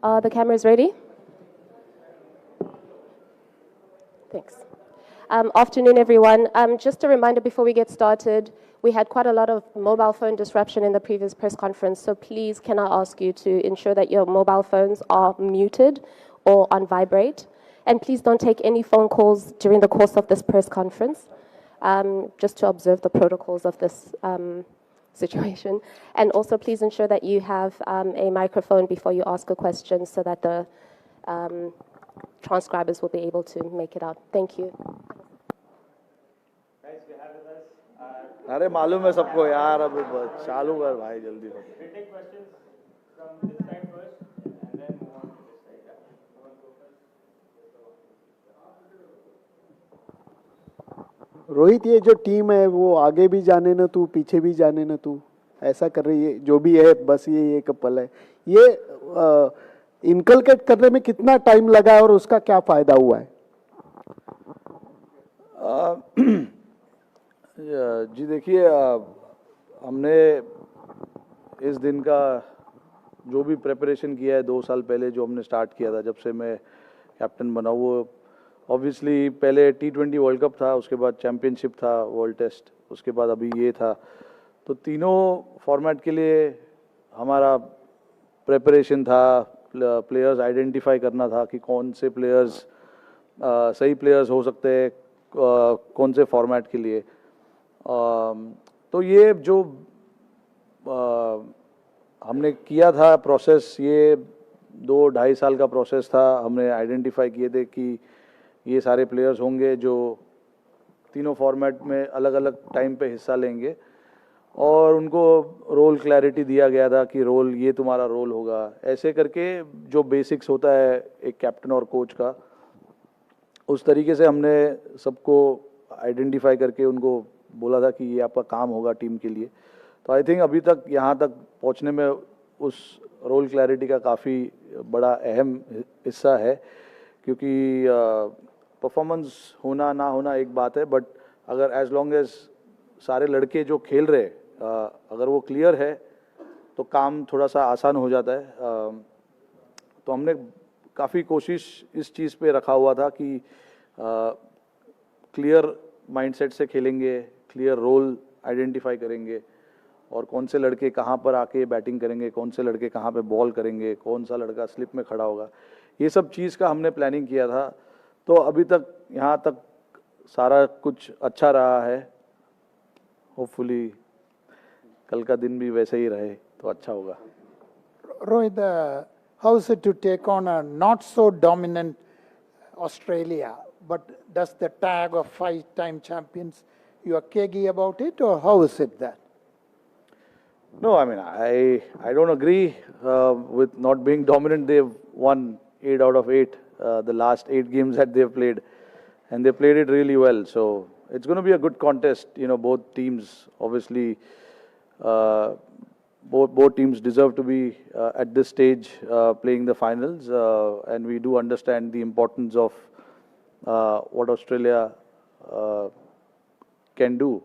Are the cameras ready? Thanks. Afternoon, everyone. Just a reminder before we get started, we had quite a lot of mobile phone disruption in the previous press conference, so please can I ask you to ensure that your mobile phones are muted or on vibrate. And please don't take any phone calls during the course of this press conference, just to observe the protocols of this situation. And also please ensure that you have a microphone before you ask a question so that the transcribers will be able to make it out. Thank you. Guys, we have with us. अरे मालूम है सबको यार अब चालू कर भाई जल्दी से. We take questions from this side first and then move on to this side. Move on to first. Rohit, ये जो टीम है वो आगे भी जाने न तू पीछे भी जाने न तू ऐसा कर रही है, जो भी है बस ये एक पल है. ये इनकलकेट करने में कितना टाइम लगा और उसका क्या फायदा हुआ है? जी देखिए, हमने इस दिन का जो भी प्रिपरेशन किया है 2 साल पहले जो हमने स्टार्ट किया था, जब से मैं कैप्टन बना, वो ऑब्वियसली पहले T20 वर्ल्ड कप था, उसके बाद चैम्पियनशिप था, वर्ल्ड टेस्ट, उसके बाद अभी ये था. तो तीनों फॉर्मेट के लिए हमारा प्रिपरेशन था, प्लेयर्स आइडेंटिफाई करना था कि कौन से प्लेयर्स सही प्लेयर्स हो सकते हैं कौन से फॉर्मेट के लिए. तो ये जो हमने किया था प्रोसेस, ये 2-2.5 साल का प्रोसेस था. हमने आइडेंटिफाई किए थे कि ये सारे प्लेयर्स होंगे जो तीनों फॉर्मेट में अलग अलग टाइम पे हिस्सा लेंगे और उनको रोल क्लैरिटी दिया गया था कि रोल ये तुम्हारा रोल होगा. ऐसे करके जो बेसिक्स होता है एक कैप्टन और कोच का, उस तरीके से हमने सबको आइडेंटिफाई करके उनको बोला था कि ये आपका काम होगा टीम के लिए. तो आई थिंक अभी तक यहाँ तक पहुँचने में उस रोल क्लैरिटी का काफ़ी बड़ा अहम हिस्सा है, क्योंकि परफॉर्मेंस होना ना होना एक बात है, बट अगर एज लॉन्ग एज सारे लड़के जो खेल रहे अगर वो क्लियर है तो काम थोड़ा सा आसान हो जाता है. तो हमने काफ़ी कोशिश इस चीज़ पे रखा हुआ था कि क्लियर माइंडसेट से खेलेंगे, क्लियर रोल आइडेंटिफाई करेंगे और कौन से लड़के कहाँ पर आके बैटिंग करेंगे, कौन से लड़के कहाँ पे बॉल करेंगे, कौन सा लड़का स्लिप में खड़ा होगा, ये सब चीज़ का हमने प्लानिंग किया था. तो अभी तक यहाँ तक सारा कुछ अच्छा रहा है. होपफुली कल का दिन भी वैसे ही रहे तो अच्छा होगा. Rohit, how is it to take on a not so dominant Australia, but does the tag of 5-time champions, you are cagey about it, or how is it that? No, I mean, I don't agree with not being dominant. They've won 8 out of 8, the last 8 games that they've played, and they played it really well. So it's going to be a good contest. You know, both teams obviously, both teams deserve to be at this stage playing the finals, and we do understand the importance of what Australia can do.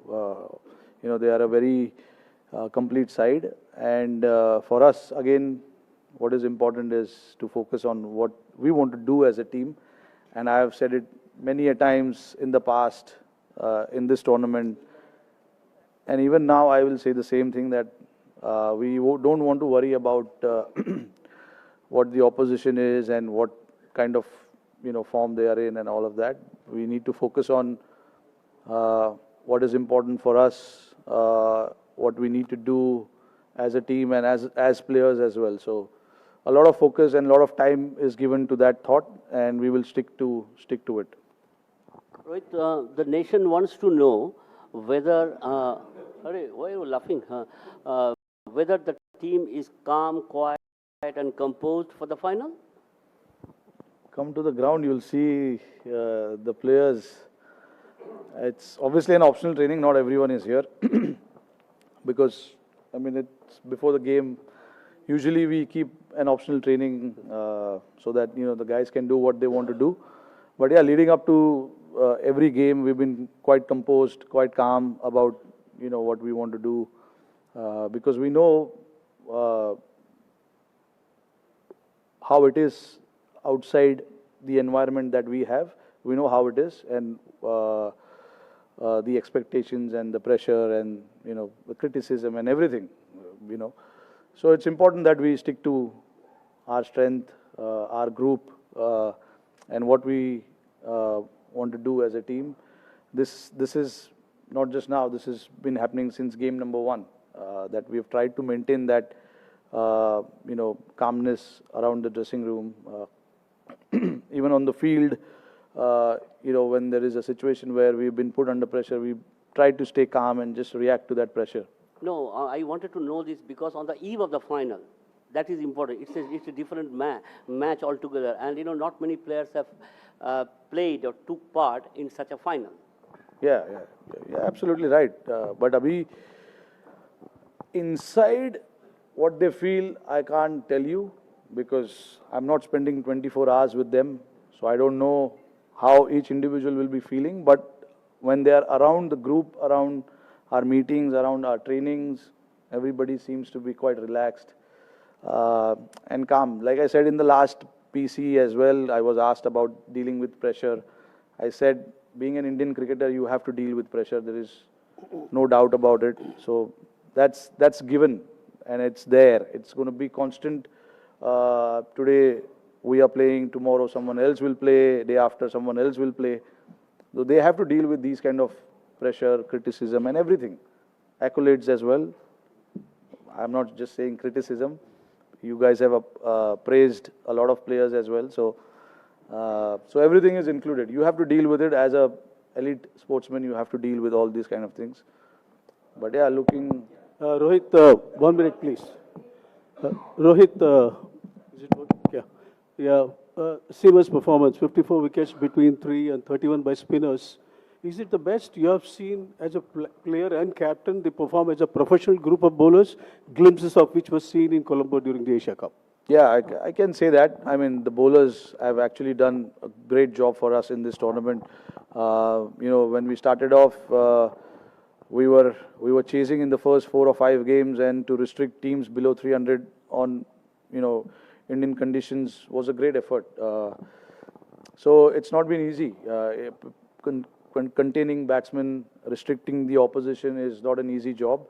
You know, they are a very complete side, and for us again what is important is to focus on what we want to do as a team. And I have said it many a times in the past in this tournament, and even now I will say the same thing, that we don't want to worry about what the opposition is and what kind of form they are in and all of that. We need to focus on what is important for us, what we need to do as a team and as players as well. So a lot of focus and a lot of time is given to that thought, and we will stick to it. Rohit, the nation wants to know whether why are you laughing? Whether the team is calm, quiet and composed for the final? Come to the ground, you'll see the players. It's obviously an optional training, not everyone is here because I mean it's before the game. Usually we keep an optional training so that the guys can do what they want to do. But yeah, leading up to every game, we've been quite composed, quite calm about what we want to do how it is outside the environment that we have. We know how it is, and the expectations and the pressure and, you know, the criticism and everything, you know. So it's important that we stick to our strength, our group, and what we want to do as a team. This is not just now, this has been happening since game number 1, that we have tried to maintain that, you know, calmness around the dressing room, even on the field. You know, when there is a situation where we've been put under pressure, we try to stay calm and just react to that pressure. No, I wanted to know this because on the eve of the final, that is important. It's a different match altogether, and you know, not many players have played or took part in such a final. Yeah, absolutely right. But abhi, inside what they feel, I can't tell you, because I'm not spending 24 hours with them, so I don't know how each individual will be feeling. But when they are around the group, around our meetings, around our trainings, everybody seems to be quite relaxed and calm. Like I said in the last PC as well, I was asked about dealing with pressure. I said, being an Indian cricketer, you have to deal with pressure. There is no doubt about it. So that's given, and it's there. It's going to be constant. Today we are playing, tomorrow someone else will play, day after someone else will play. So they have to deal with these kind of pressure, criticism and everything. Accolades as well. I'm not just saying criticism. You guys have praised a lot of players as well. So everything is included. You have to deal with it as a elite sportsman. You have to deal with all these kind of things. But yeah, looking... Rohit, 1 minute, please. Rohit, is it working? Yeah. Seamer's performance, 54 wickets between 3 and 31 by spinners. Is it the best you have seen as a player and captain? They perform as a professional group of bowlers, glimpses of which was seen in Colombo during the Asia Cup. Yeah, I can say that. I mean, the bowlers have actually done a great job for us in this tournament. You know, when we started off, we were chasing in the first 4 or 5 games, and to restrict teams below 300 on, you know, Indian conditions was a great effort. So it's not been easy. Containing batsmen, restricting the opposition is not an easy job,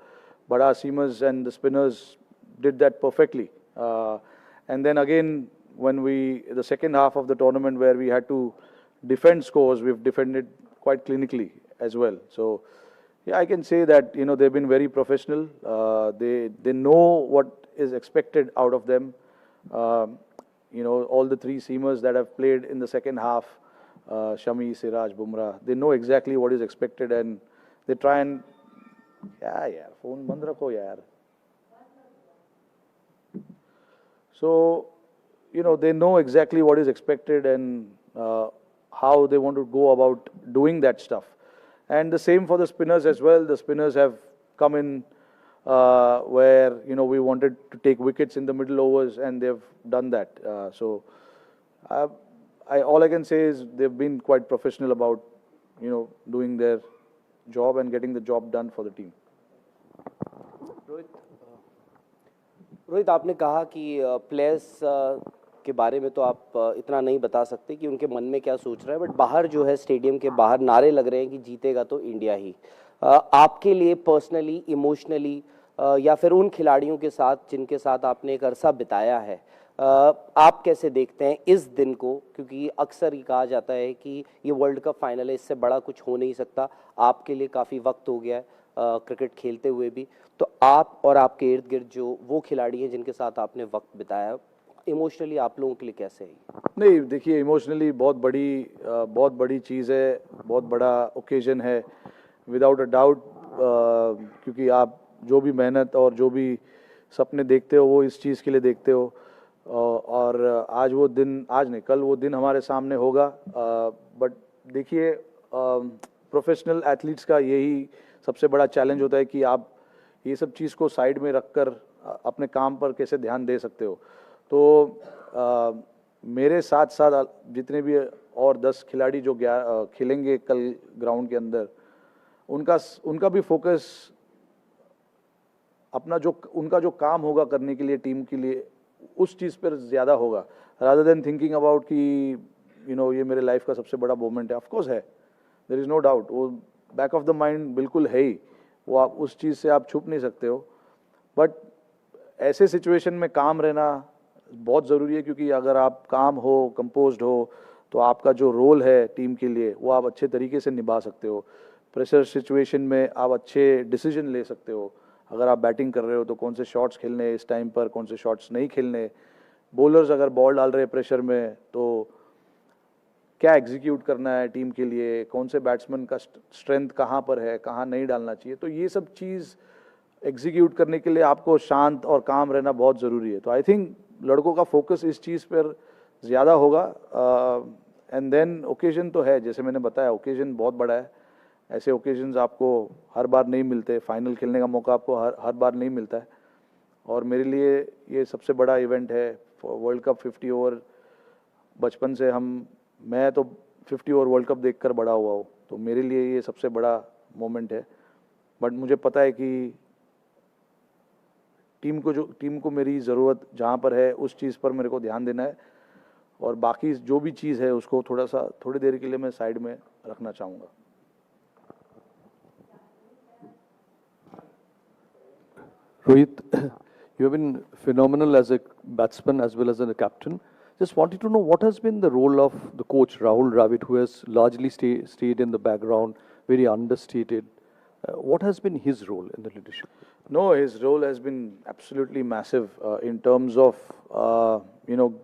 but our seamers and the spinners did that perfectly. And then again, when the second half of the tournament where we had to defend scores, we've defended quite clinically as well. So yeah, I can say that, you know, they've been very professional. They know what is expected out of them. You know, all the 3 seamers that have played in the second half, Shami, Siraj, Bumrah, they know exactly what is expected, and they try and... Yeah, phone band rakho yaar. So, you know, they know exactly what is expected and how they want to go about doing that stuff. And the same for the spinners as well. The spinners have come in where, you know, we wanted to take wickets in the middle overs, and they've done that. All I can say is they've been quite professional about, you know, doing their job and getting the job done for the team. Rohit, आपने कहा कि players के बारे में तो आप इतना नहीं बता सकते कि उनके मन में क्या सोच रहे हैं, बट बाहर जो है स्टेडियम के बाहर नारे लग रहे हैं कि जीतेगा तो इंडिया ही। आपके लिए पर्सनली, इमोशनली, या फिर उन खिलाड़ियों के साथ जिनके साथ आपने एक अरसा बिताया है, आप कैसे देखते हैं इस दिन को? क्योंकि अक्सर ये कहा जाता है कि ये वर्ल्ड कप फाइनल है, इससे बड़ा कुछ हो नहीं सकता। आपके लिए काफ़ी वक्त हो गया है क्रिकेट खेलते हुए भी, तो आप और आपके इर्द गिर्द जो वो खिलाड़ी हैं जिनके साथ आपने वक्त बिताया, इमोशनली आप लोगों के लिए कैसे है? नहीं, देखिए, इमोशनली बहुत बड़ी चीज़ है, बहुत बड़ा ओकेजन है, विदाउट अ डाउट। क्योंकि आप जो भी मेहनत और जो भी सपने देखते हो, वो इस चीज़ के लिए देखते हो, और आज वो दिन, आज नहीं, कल वो दिन हमारे सामने होगा। बट देखिए, प्रोफेशनल एथलीट्स का यही सबसे बड़ा चैलेंज होता है कि आप ये सब चीज़ को साइड में रखकर अपने काम पर कैसे ध्यान दे सकते हो। तो मेरे साथ साथ जितने भी और 10 खिलाड़ी जो खेलेंगे कल ग्राउंड के अंदर, उनका भी फोकस उनका जो काम होगा करने के लिए टीम के लिए, उस चीज़ पर ज़्यादा होगा, rather than thinking about कि ये मेरे लाइफ का सबसे बड़ा मोमेंट है. ऑफ कोर्स है, देयर इज नो डाउट, वो बैक ऑफ द माइंड बिल्कुल है ही, वो आप उस चीज़ से आप छुप नहीं सकते हो. बट ऐसे सिचुएशन में काम रहना बहुत ज़रूरी है, क्योंकि अगर आप काम हो, कंपोज्ड हो, तो आपका जो रोल है टीम के लिए वो आप अच्छे तरीके से निभा सकते हो. प्रेशर सिचुएशन में आप अच्छे डिसीजन ले सकते हो. अगर आप बैटिंग कर रहे हो तो कौन से शॉट्स खेलने इस टाइम पर, कौन से शॉट्स नहीं खेलने. बॉलर्स अगर बॉल डाल रहे हैं प्रेशर में तो क्या एग्जीक्यूट करना है टीम के लिए, कौन से बैट्समैन का स्ट्रेंथ कहाँ पर है, कहाँ नहीं डालना चाहिए. तो ये सब चीज़ एग्जीक्यूट करने के लिए आपको शांत और काम रहना बहुत ज़रूरी है. तो आई थिंक लड़कों का फोकस इस चीज़ पर ज़्यादा होगा. एंड देन ओकेजन तो है, जैसे मैंने बताया, ओकेजन बहुत बड़ा है. ऐसे ओकेजन्स आपको हर बार नहीं मिलते, फाइनल खेलने का मौका आपको हर बार नहीं मिलता है. और मेरे लिए ये सबसे बड़ा इवेंट है. वर्ल्ड कप 50 ओवर, बचपन से मैं तो 50 ओवर वर्ल्ड कप देखकर बड़ा हुआ हूँ, तो मेरे लिए ये सबसे बड़ा मोमेंट है. बट मुझे पता है कि टीम को मेरी ज़रूरत जहाँ पर है उस चीज़ पर मेरे को ध्यान देना है, और बाकी जो भी चीज़ है उसको थोड़ी देर के लिए मैं साइड में रखना चाहूँगा. Rohit, you have been phenomenal as a batsman as well as a captain. Just wanted to know what has been the role of the coach Rahul Dravid, who has largely stayed in the background, very understated. What has been his role in the leadership? No, his role has been absolutely massive in terms of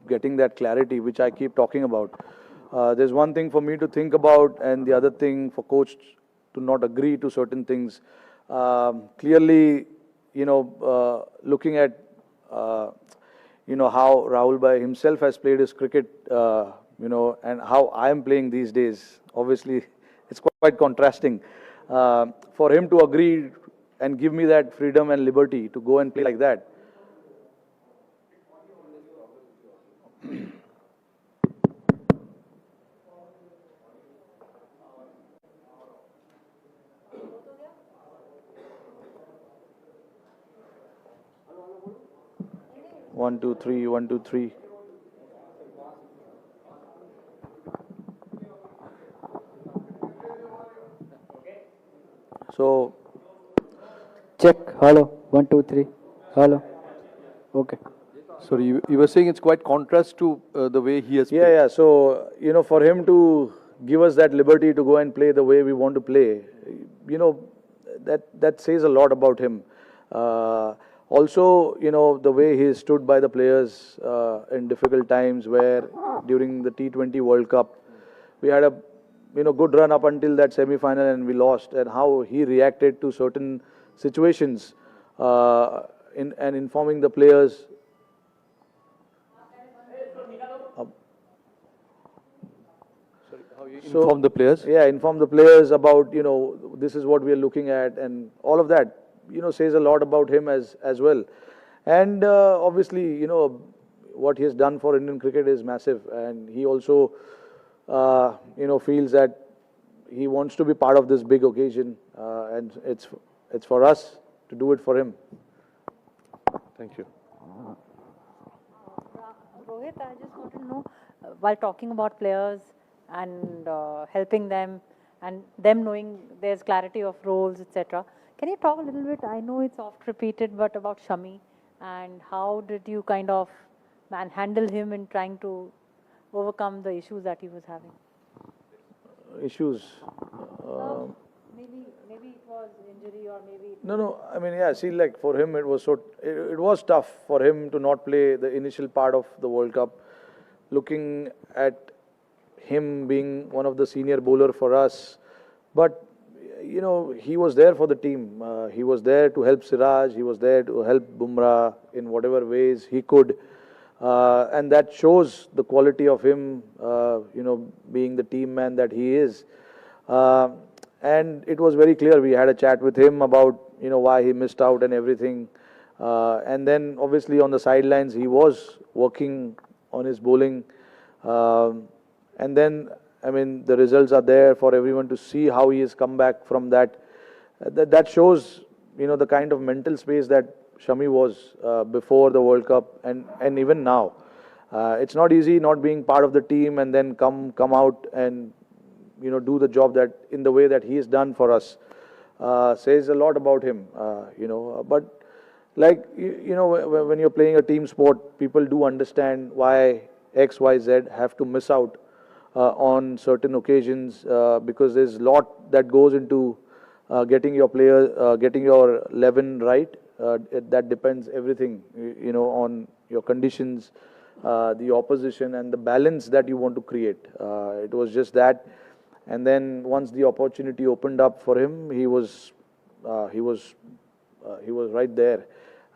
getting that clarity, which I keep talking about. There's one thing for me to think about, and the other thing for coach to not agree to certain things. Clearly, looking at how Rahul Bhai himself has played his cricket, and how I am playing these days, obviously it's quite contrasting. For him to agree and give me that freedom and liberty to go and play like that. One, two, three, 1, 2, 3. So, check. Hello. 1, 2, 3. Hello. Okay. Sorry, you were saying it's quite contrast to the way he has played. Yeah. So, for him to give us that liberty to go and play the way we want to play, that says a lot about him. Also, the way he stood by the players in difficult times, where during the T20 World Cup, we had a good run up until that semi-final and we lost, and how he reacted to certain situations and informing the players. Inform the players? Yeah, inform the players about, this is what we are looking at, and all of that, says a lot about him as well. And obviously, what he has done for Indian cricket is massive, and he also, feels that he wants to be part of this big occasion, and it's for us to do it for him. Thank you. Rohit, I just want to know, while talking about players and helping them and them knowing there's clarity of roles, etc., can you talk a little bit, I know it's oft repeated, but about Shami, and how did you kind of handle him in trying to overcome the issues that he was having? Issues? Maybe it was injury, or maybe... No, I mean, yeah, see, like for him, it was tough for him to not play the initial part of the World Cup. Looking at him being one of the senior bowler for us, but he was there for the team. He was there to help Siraj. He was there to help Bumrah in whatever ways he could, and that shows the quality of him. Being the team man that he is, and it was very clear. We had a chat with him about why he missed out and everything, and then obviously on the sidelines he was working on his bowling. And then, I mean, the results are there for everyone to see how he has come back from that. That shows, the kind of mental space that Shami was before the World Cup and even now. It's not easy not being part of the team and then come out and do the job that in the way that he has done for us. Says a lot about him, but like, when you're playing a team sport, people do understand why X, Y, Z have to miss out on certain occasions, because there's a lot that goes into getting your player, getting your 11 right. That depends everything, on your conditions, the opposition, and the balance that you want to create. It was just that. And then once the opportunity opened up for him, he was right there,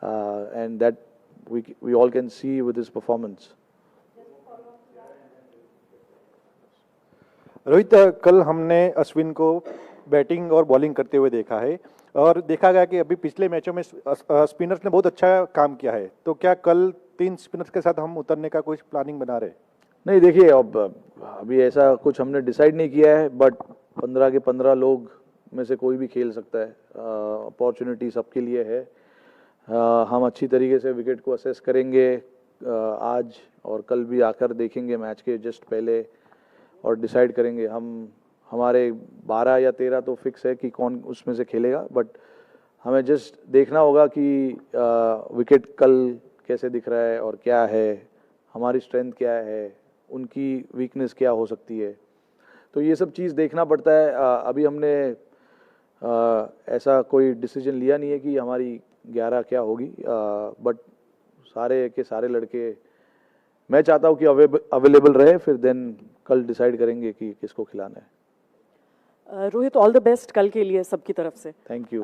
and that we all can see with his performance. Rohit, कल हमने अश्विन को batting और bowling करते हुए देखा है और देखा गया कि अभी पिछले मैचों में स्पिनर्स ने बहुत अच्छा काम किया है, तो क्या कल 3 स्पिनर्स के साथ हम उतरने का कुछ प्लानिंग बना रहे? नहीं, देखिए, अब अभी ऐसा कुछ हमने डिसाइड नहीं किया है, बट 15 के 15 लोग में से कोई भी खेल सकता है. अपॉर्चुनिटी सबके लिए है. हम अच्छी तरीके से विकेट को असेस करेंगे आज और कल भी आकर देखेंगे मैच के जस्ट पहले और डिसाइड करेंगे. हमारे 12 या 13 तो फिक्स है कि कौन उसमें से खेलेगा, बट हमें जस्ट देखना होगा कि विकेट कल कैसे दिख रहा है और क्या है, हमारी स्ट्रेंथ क्या है, उनकी वीकनेस क्या हो सकती है. तो ये सब चीज़ देखना पड़ता है. अभी हमने ऐसा कोई डिसीजन लिया नहीं है कि हमारी 11 क्या होगी, बट सारे के सारे लड़के मैं चाहता हूँ कि अवेलेबल रहे, फिर देन कल डिसाइड करेंगे कि किसको खिलाना है. रोहित, ऑल द बेस्ट कल के लिए सबकी तरफ से. Thank you.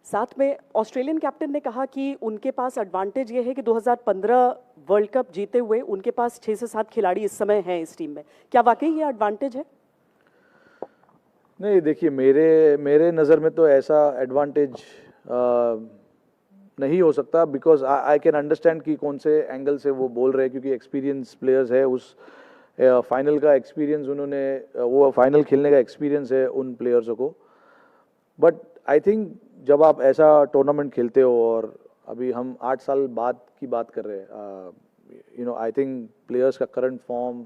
साथ में ऑस्ट्रेलियन कैप्टन ने कहा कि उनके पास एडवांटेज ये है कि 2015 वर्ल्ड कप जीते हुए उनके पास 6 से 7 खिलाड़ी इस समय हैं इस टीम में. क्या वाकई ये एडवांटेज है? नहीं, देखिए, मेरे नज़र में तो ऐसा एडवांटेज नहीं हो सकता, बिकॉज आई कैन अंडरस्टैंड कि कौन से एंगल से वो बोल रहे हैं, क्योंकि एक्सपीरियंस प्लेयर्स है. उस फाइनल का एक्सपीरियंस वो फाइनल खेलने का एक्सपीरियंस है उन प्लेयर्सों को. बट आई थिंक जब आप ऐसा टूर्नामेंट खेलते हो, और अभी हम 8 साल बाद की बात कर रहे हैं, आई थिंक प्लेयर्स का current form,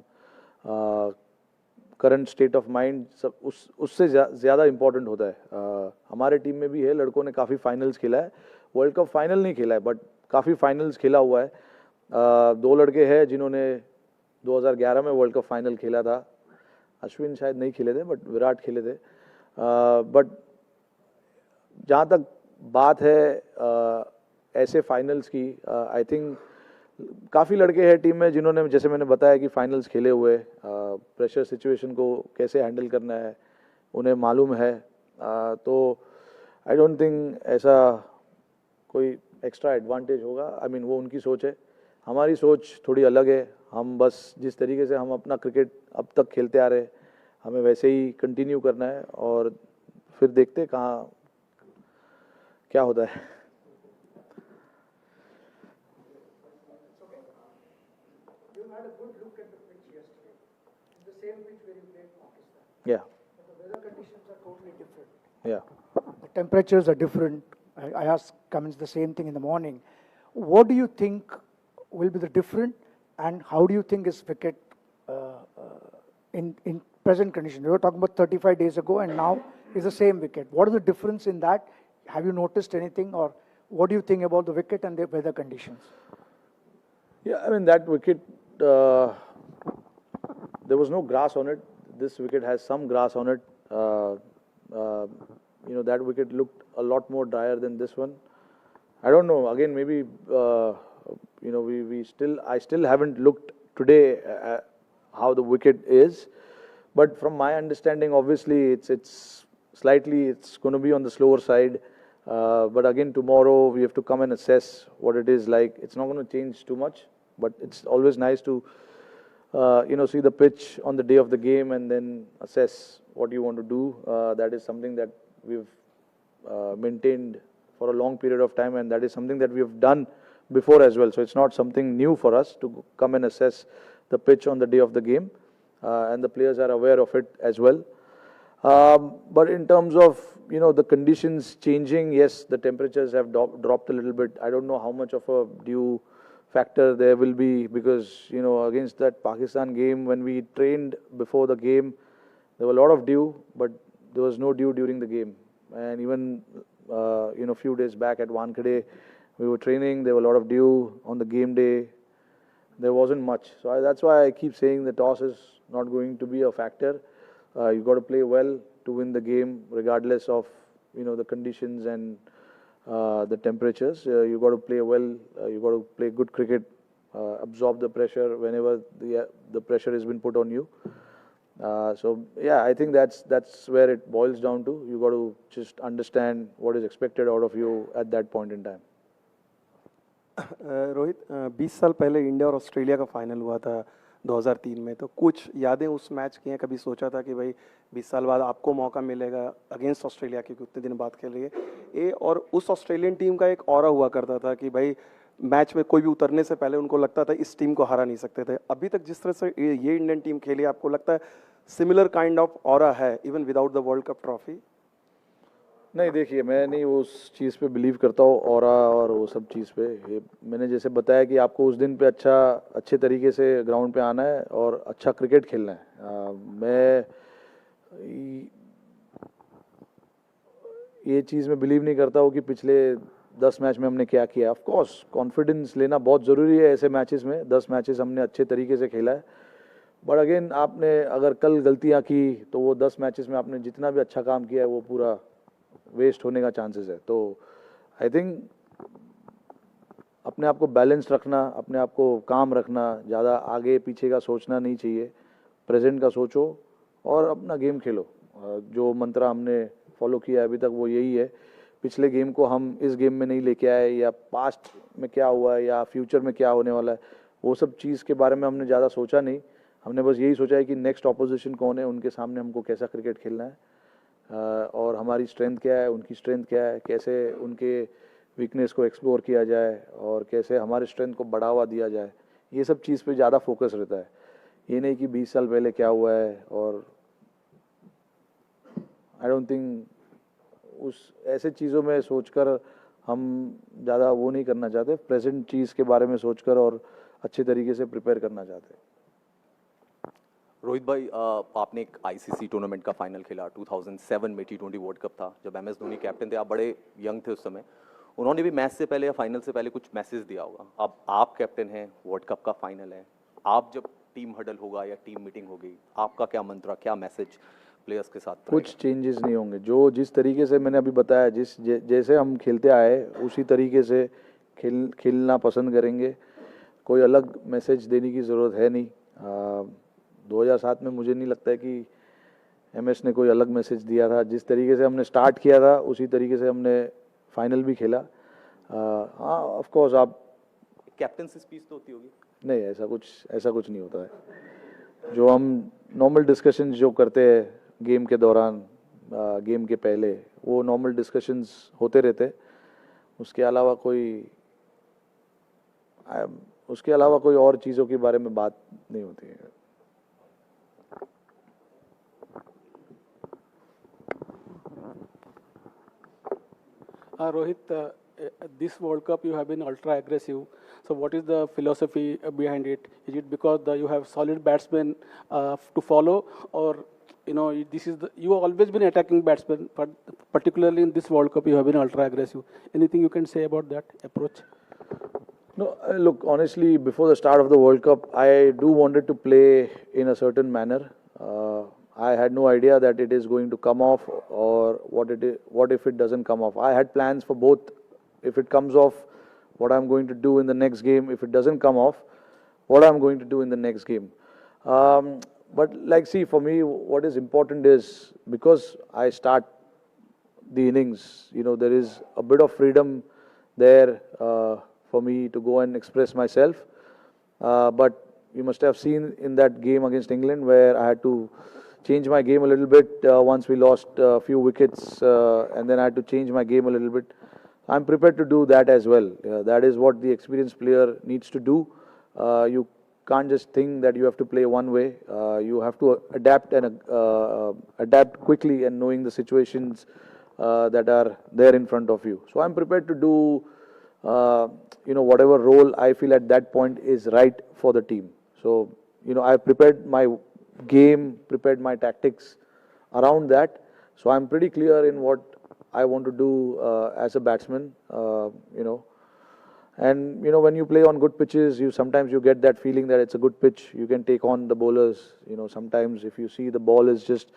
current state of mind सब उससे ज़्यादा इम्पोर्टेंट होता है. हमारे टीम में भी है, लड़कों ने काफ़ी फाइनल्स खेला है. वर्ल्ड कप फाइनल नहीं खेला है, बट काफ़ी फाइनल्स खेला हुआ है. 2 लड़के हैं जिन्होंने 2011 में वर्ल्ड कप फाइनल खेला था. अश्विन शायद नहीं खेले थे, बट विराट खेले थे. बट जहाँ तक बात है ऐसे फाइनल्स की, आई थिंक काफ़ी लड़के हैं टीम में जिन्होंने, जैसे मैंने बताया, कि फाइनल्स खेले हुए, प्रेशर सिचुएशन को कैसे हैंडल करना है उन्हें मालूम है. तो आई डोंट थिंक ऐसा कोई एक्स्ट्रा एडवांटेज होगा. आई मीन, वो उनकी सोच है. हमारी सोच थोड़ी अलग है. हम बस जिस तरीके से हम अपना क्रिकेट अब तक खेलते आ रहे हैं, हमें वैसे ही कंटिन्यू करना है, और फिर देखते कहाँ क्या होता है. Yeah. But the weather conditions are totally different. Yeah. The temperatures are different. I asked Cummins the same thing in the morning. What do you think will be the different, and how do you think is wicket in present condition? We were talking about 35 days ago, and now is the same wicket. What is the difference in that? Have you noticed anything, or what do you think about the wicket and the weather conditions? Yeah, I mean, that wicket, there was no grass on it. This wicket has some grass on it. That wicket looked a lot more drier than this one. I don't know. Again, maybe I still haven't looked today at how the wicket is. But from my understanding, obviously it's going to be on the slower side. But again, tomorrow we have to come and assess what it is like. It's not going to change too much, but it's always nice to see the pitch on the day of the game and then assess what you want to do. That is something that we've maintained for a long period of time, and that is something that we have done before as well. So it's not something new for us to come and assess the pitch on the day of the game, and the players are aware of it as well. But in terms of the conditions changing, yes, the temperatures have dropped a little bit. I don't know how much of a due factor there will be, because against that Pakistan game, when we trained before the game, there were a lot of dew, but there was no dew during the game. And even few days back at Wankhede, we were training, there were a lot of dew. On the game day, there wasn't much. So that's why I keep saying the toss is not going to be a factor. You got to play well to win the game, regardless of the conditions and the temperatures. You got to play well. You got to play good cricket. Absorb the pressure whenever the pressure has been put on you. So yeah, I think that's where it boils down to. You got to just understand what is expected out of you at that point in time. Rohit 20 साल पहले India और Australia का final हुआ था 2003 में, तो कुछ यादें उस मैच की हैं? कभी सोचा था कि भाई 20 साल बाद आपको मौका मिलेगा अगेंस्ट ऑस्ट्रेलिया, क्योंकि उतने दिन बाद खेल रही है ये, और उस ऑस्ट्रेलियन टीम का एक ऑरा हुआ करता था कि भाई मैच में कोई भी उतरने से पहले उनको लगता था इस टीम को हरा नहीं सकते थे। अभी तक जिस तरह से ये इंडियन टीम खेली, आपको लगता है सिमिलर काइंड ऑफ ऑरा है even without the world cup trophy? नहीं, देखिए, मैं नहीं उस चीज़ पे बिलीव करता हूँ ऑरा और वो सब चीज़ पे। ये मैंने जैसे बताया कि आपको उस दिन पे अच्छे तरीके से ग्राउंड पे आना है और अच्छा क्रिकेट खेलना है। मैं ये चीज़ में बिलीव नहीं करता हूँ कि पिछले 10 मैच में हमने क्या किया। ऑफ कोर्स कॉन्फिडेंस लेना बहुत ज़रूरी है ऐसे मैचेस में। 10 मैचेस हमने अच्छे तरीके से खेला है, बट अगेन आपने अगर कल गलतियाँ की तो वो 10 मैचेस में आपने जितना भी अच्छा काम किया है वो पूरा वेस्ट होने का चांसेस है। तो आई थिंक अपने आप को बैलेंस रखना, अपने आप को काम रखना, ज़्यादा आगे पीछे का सोचना नहीं चाहिए। प्रेजेंट का सोचो और अपना गेम खेलो। जो मंत्र हमने फॉलो किया है अभी तक वो यही है। पिछले गेम को हम इस गेम में नहीं लेके आए, या पास्ट में क्या हुआ है या फ्यूचर में क्या होने वाला है, वो सब चीज़ के बारे में हमने ज़्यादा सोचा नहीं। हमने बस यही सोचा है कि नेक्स्ट ऑपोजिशन कौन है, उनके सामने हमको कैसा क्रिकेट खेलना है, और हमारी स्ट्रेंथ क्या है, उनकी स्ट्रेंथ क्या है, कैसे उनके वीकनेस को एक्सप्लोर किया जाए और कैसे हमारे स्ट्रेंथ को बढ़ावा दिया जाए। ये सब चीज़ पे ज़्यादा फोकस रहता है। ये नहीं कि 20 साल पहले क्या हुआ है। और आई डोंट थिंक उस ऐसे चीज़ों में सोचकर हम ज़्यादा वो नहीं करना चाहते। प्रेजेंट चीज़ के बारे में सोचकर और अच्छे तरीके से प्रिपेयर करना चाहते हैं। रोहित भाई, आपने एक आईसीसी टूर्नामेंट का फाइनल खेला 2007 में, T20 वर्ल्ड कप था, जब MS धोनी कैप्टन थे। आप बड़े यंग थे उस समय। उन्होंने भी मैच से पहले या फाइनल से पहले कुछ मैसेज दिया होगा। अब आप कैप्टन हैं, वर्ल्ड कप का फाइनल है, आप जब टीम हडल होगा या टीम मीटिंग होगी, आपका क्या मंत्र, क्या मैसेज प्लेयर्स के साथ? कुछ चेंजेस नहीं होंगे। जिस तरीके से मैंने अभी बताया, जैसे हम खेलते आए उसी तरीके से खेलना पसंद करेंगे। कोई अलग मैसेज देने की ज़रूरत है नहीं। 2007 में मुझे नहीं लगता है कि MS ने कोई अलग मैसेज दिया था। जिस तरीके से हमने स्टार्ट किया था उसी तरीके से हमने फाइनल भी खेला। हाँ, ऑफ कोर्स आप कैप्टनसी स्पीच तो होती होगी? नहीं, ऐसा कुछ नहीं होता है। जो हम नॉर्मल डिस्कशंस जो करते हैं गेम के दौरान, गेम के पहले, वो नॉर्मल डिस्कशंस होते रहते। उसके अलावा कोई और चीज़ों के बारे में बात नहीं होती है। Rohit, this World Cup you have been ultra aggressive. So what is the philosophy behind it? Is it because you have solid batsmen to follow, or you have always been attacking batsmen, but particularly in this World Cup you have been ultra aggressive? Anything you can say about that approach? No, look, honestly, before the start of the World Cup, I do wanted to play in a certain manner. I had no idea that it is going to come off, or what if it doesn't come off. I had plans for both. If it comes off, what I'm going to do in the next game. If it doesn't come off, what I'm going to do in the next game. But see, for me, what is important is, because I start the innings, there is a bit of freedom there for me to go and express myself. But you must have seen in that game against England where I had to change my game a little bit once we lost a few wickets, and then I had to change my game a little bit. I'm prepared to do that as well. That is what the experienced player needs to do. You can't just think that you have to play one way. You have to adapt and adapt quickly, and knowing the situations that are there in front of you. So I'm prepared to do whatever role I feel at that point is right for the team. So, I prepared my game, prepared my tactics around that. So I'm pretty clear in what I want to do as a batsman, And, when you play on good pitches, sometimes you get that feeling that it's a good pitch. You can take on the bowlers. Sometimes if you see the ball is just,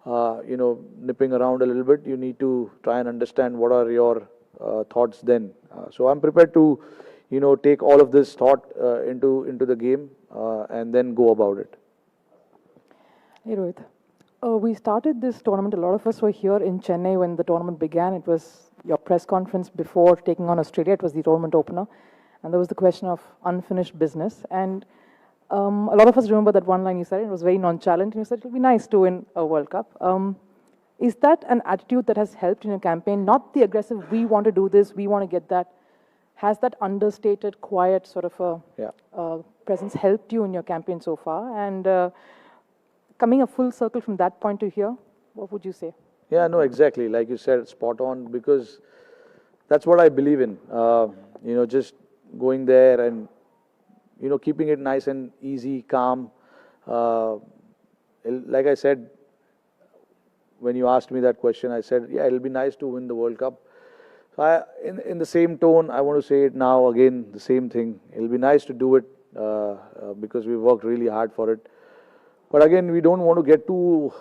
nipping around a little bit, you need to try and understand what are your thoughts then. So I'm prepared to, take all of this thought into the game and then go about it. Hey Rohit, we started this tournament. A lot of us were here in Chennai when the tournament began. It was your press conference before taking on Australia. It was the tournament opener, and there was the question of unfinished business. And a lot of us remember that one line you said. It was very nonchalant, and you said it'll be nice to win a World Cup. Is that an attitude that has helped in your campaign? Not the aggressive, we want to do this, we want to get that. Has that understated, quiet sort of a presence helped you in your campaign so far? And coming a full circle from that point to here, what would you say? Yeah, no, exactly. Like you said, spot on, because that's what I believe in. Just going there and, keeping it nice and easy, calm. Like I said, when you asked me that question, I said, yeah, it'll be nice to win the World Cup. So in the same tone, I want to say it now again, the same thing. It'll be nice to do it because we worked really hard for it. But again, we don't want to get too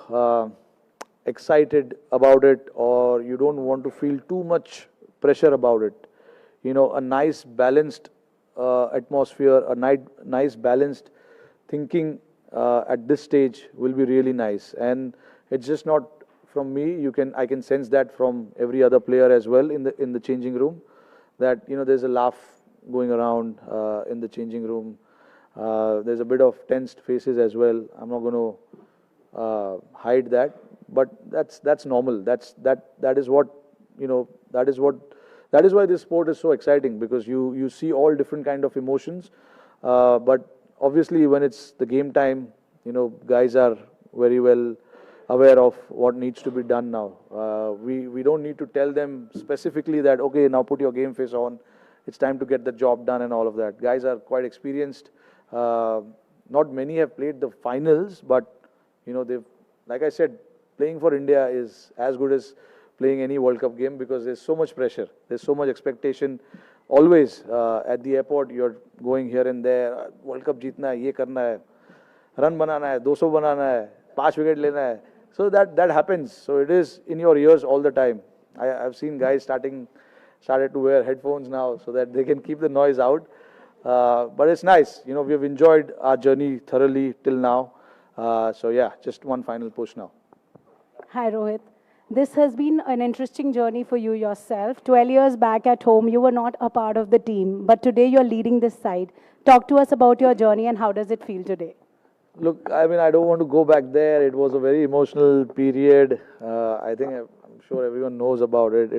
excited about it, or you don't want to feel too much pressure about it. A nice balanced atmosphere, a nice balanced thinking at this stage will be really nice. And it's just not from me. I can sense that from every other player as well in the changing room, that there's a laugh going around in the changing room. There's a bit of tensed faces as well. I'm not going to hide that, but that's normal. That is what that is why this sport is so exciting, because you see all different kind of emotions. But obviously, when it's the game time, guys are very well aware of what needs to be done now. We don't need to tell them specifically that, okay, now put your game face on. It's time to get the job done and all of that. Guys are quite experienced. Not many have played the finals, but they've, like I said, playing for India is as good as playing any World Cup game, because there's so much pressure, there's so much expectation. Always at the airport, you're going here and there. World Cup जीतना है, ये करना है, run बनाना है, 200 बनाना है, 5 wicket लेना है. So that happens. So it is in your ears all the time. I've seen guys started to wear headphones now so that they can keep the noise out. But it's nice. We've enjoyed our journey thoroughly till now. So yeah, just one final push now. Hi Rohit. This has been an interesting journey for you yourself. 12 years back at home, you were not a part of the team, but today you're leading this side. Talk to us about your journey and how does it feel today? Look, I don't want to go back there. It was a very emotional period. I'm sure everyone knows about it.